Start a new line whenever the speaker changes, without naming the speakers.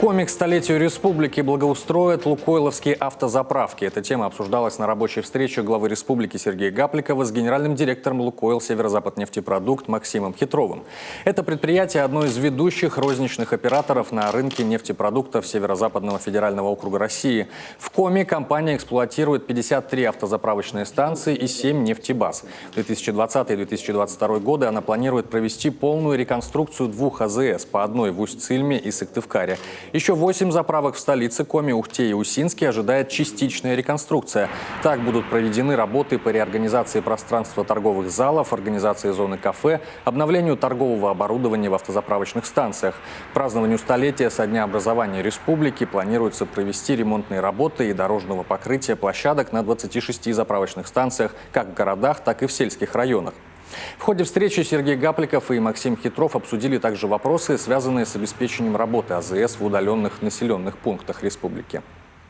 Коми к столетию республики благоустроят лукойловские автозаправки. Эта тема обсуждалась на рабочей встрече главы республики Сергея Гапликова с генеральным директором Лукойл Северо-Запад-нефтепродукт Максимом Хитровым. Это предприятие – одно из ведущих розничных операторов на рынке нефтепродуктов Северо-Западного федерального округа России. В Коми компания эксплуатирует 53 автозаправочные станции и 7 нефтебаз. В 2020 и 2022 годы она планирует провести полную реконструкцию 2 АЗС, по одной в Усть-Цильме и Сыктывкаре. Еще 8 заправок в столице Коми, Ухте и Усинске ожидает частичная реконструкция. Так будут проведены работы по реорганизации пространства торговых залов, организации зоны кафе, обновлению торгового оборудования в автозаправочных станциях. Празднованию столетия со дня образования республики планируется провести ремонтные работы и дорожного покрытия площадок на 26 заправочных станциях как в городах, так и в сельских районах. В ходе встречи Сергей Гапликов и Максим Хитров обсудили также вопросы, связанные с обеспечением работы АЗС в удаленных населенных пунктах республики.